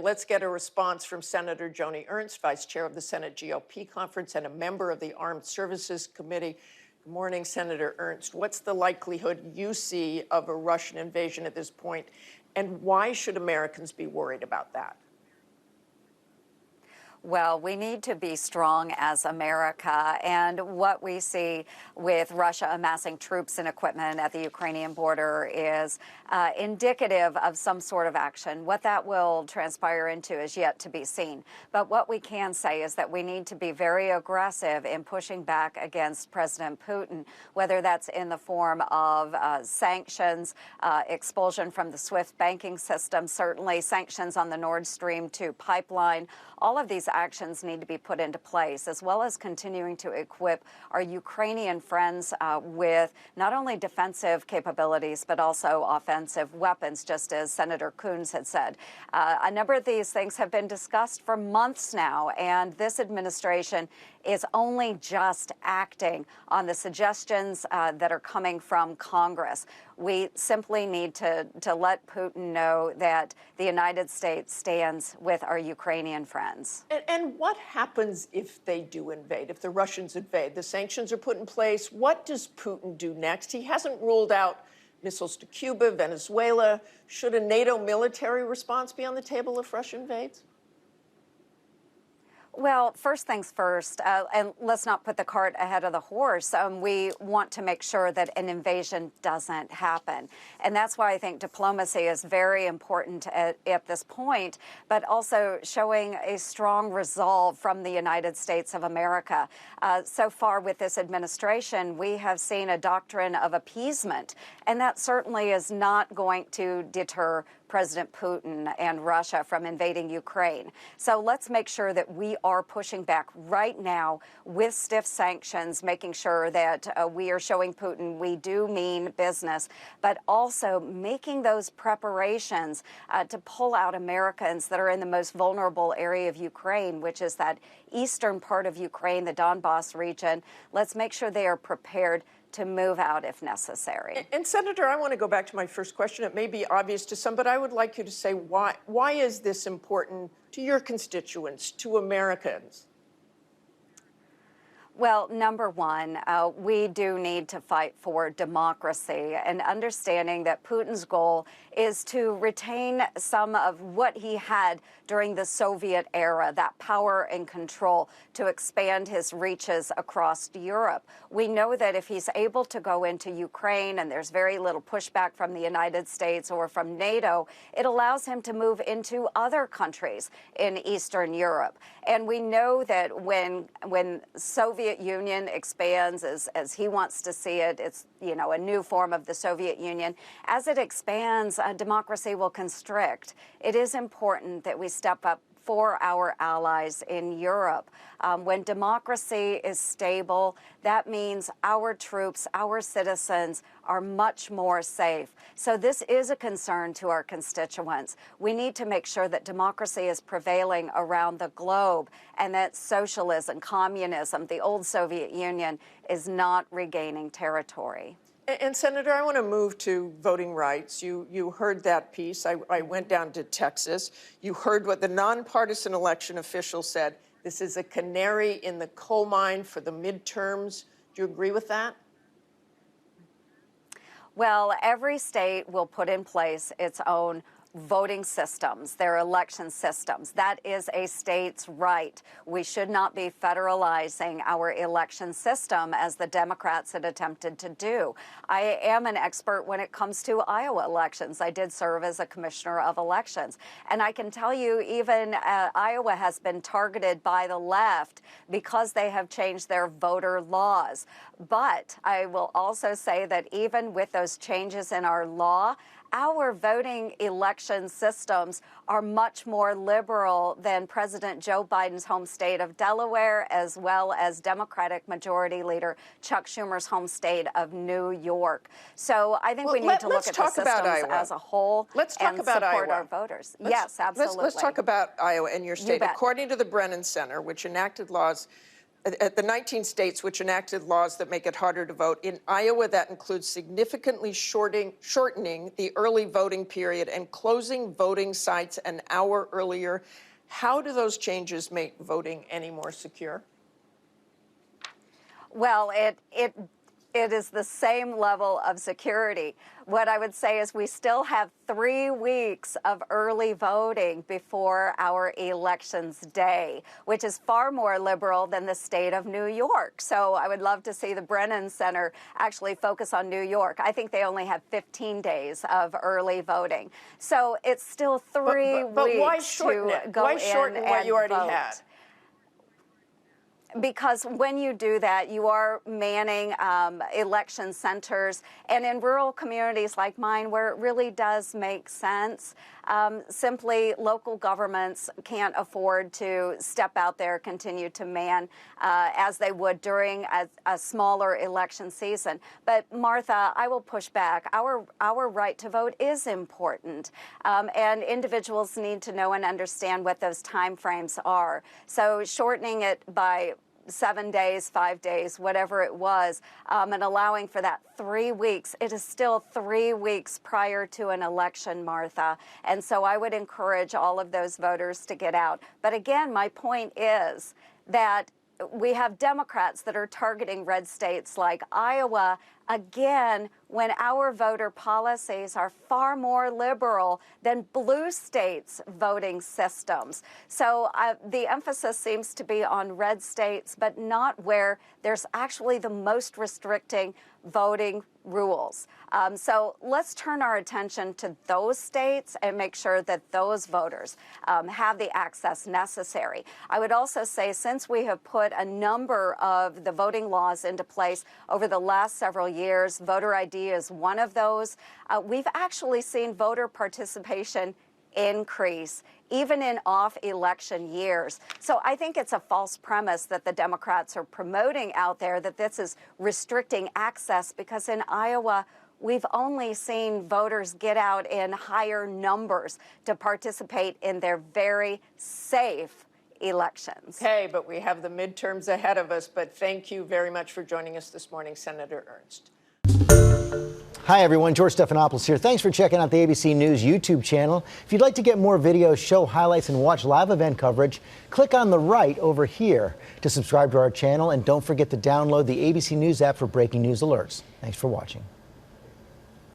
Let's get a response from Senator Joni Ernst, Vice Chair of the Senate GOP Conference and a member of the Armed Services Committee. Good morning, Senator Ernst. What's the likelihood you see of a Russian invasion at this point, and why should Americans be worried about that? Well, we need to be strong as America, and what we see with Russia amassing troops and equipment at the Ukrainian border is indicative of some sort of action. What that will transpire into is yet to be seen. But what we can say is that we need to be very aggressive in pushing back against President Putin, whether that's in the form of sanctions, expulsion from the SWIFT banking system, certainly sanctions on the Nord Stream 2 pipeline. All of these actions need to be put into place, as well as continuing to equip our Ukrainian friends with not only defensive capabilities, but also offensive weapons, just as Senator Coons had said. A number of these things have been discussed for months now, and this administration is only just acting on the suggestions that are coming from Congress. We simply need to let Putin know that the United States stands with our Ukrainian friends. And what happens if they do invade, if the Russians invade? The sanctions are put in place. What does Putin do next? He hasn't ruled out missiles to Cuba, Venezuela. Should a NATO military response be on the table if Russia invades? Well, first things first, and let's not put the cart ahead of the horse. We want to make sure that an invasion doesn't happen. And that's why I think diplomacy is very important at this point, but also showing a strong resolve from the United States of America. So far with this administration, we have seen a doctrine of appeasement, and that certainly is not going to deter President Putin and Russia from invading Ukraine. So let's make sure that we are pushing back right now with stiff sanctions, making sure that we are showing Putin we do mean business, but also making those preparations to pull out Americans that are in the most vulnerable area of Ukraine, which is that eastern part of Ukraine, the Donbass region. Let's make sure they are prepared to move out if necessary. And Senator, I want to go back to my first question. It may be obvious to some, but I would like you to say why is this important to your constituents, to Americans? Well, number one, we do need to fight for democracy and understanding that Putin's goal is to retain some of what he had during the Soviet era, that power and control to expand his reaches across Europe. We know that if he's able to go into Ukraine and there's very little pushback from the United States or from NATO, it allows him to move into other countries in Eastern Europe. And we know that when Soviet Union expands as he wants to see it, it's, you know, a new form of the Soviet Union. As it expands, democracy will constrict. It is important that we step up for our allies in Europe. When democracy is stable, that means our troops, our citizens are much more safe. So this is a concern to our constituents. We need to make sure that democracy is prevailing around the globe and that socialism, communism, the old Soviet Union is not regaining territory. And Senator, I want to move to voting rights. You heard that piece. I went down to Texas. You heard what the nonpartisan election official said. This is a canary in the coal mine for the midterms. Do you agree with that? Well, every state will put in place its own voting systems, their election systems. That is a state's right. We should not be federalizing our election system as the Democrats had attempted to do. I am an expert when it comes to Iowa elections. I did serve as a commissioner of elections. And I can tell you even Iowa has been targeted by the left because they have changed their voter laws. But I will also say that even with those changes in our law, our voting election systems are much more liberal than President Joe Biden's home state of Delaware, as well as Democratic Majority Leader Chuck Schumer's home state of New York. So I think we need to look at the systems as a whole and support our voters. Yes, absolutely. Let's talk about Iowa and your state. According to the Brennan Center, which enacted laws the 19 states which enacted laws that make it harder to vote. In Iowa, that includes significantly shortening the early voting period and closing voting sites an hour earlier. How do those changes make voting any more secure? Well, it is the same level of security. What I would say is we still have 3 weeks of early voting before our elections day, which is far more liberal than the state of New York. So I would love to see the Brennan Center actually focus on New York. I think they only have 15 days of early voting. So it's still 3 weeks why shorten to it? go Why in shorten what and you already vote. had? Because when you do that, you are manning election centers. And in rural communities like mine, where it really does make sense, simply local governments can't afford to step out there, continue to man as they would during a smaller election season. But Martha, I will push back. Our right to vote is important. And individuals need to know and understand what those timeframes are. So shortening it by 7 days, 5 days, whatever it was, and allowing for that 3 weeks. It is still 3 weeks prior to an election, Martha. And so I would encourage all of those voters to get out. But again, my point is that we have Democrats that are targeting red states like Iowa, again, when our voter policies are far more liberal than blue states' voting systems. So the emphasis seems to be on red states, but not where there's actually the most restricting voting rules. So let's turn our attention to those states and make sure that those voters have the access necessary. I would also say, since we have put a number of the voting laws into place over the last several years, voter ID is one of those, we've actually seen voter participation increase, even in off-election years. So I think it's a false premise that the Democrats are promoting out there that this is restricting access, because in Iowa, we've only seen voters get out in higher numbers to participate in their very safe elections. Okay, but we have the midterms ahead of us. But thank you very much for joining us this morning, Senator Ernst. Hi, everyone. George Stephanopoulos here. Thanks for checking out the ABC News YouTube channel. If you'd like to get more videos, show highlights, and watch live event coverage, click on the right over here to subscribe to our channel. And don't forget to download the ABC News app for breaking news alerts. Thanks for watching.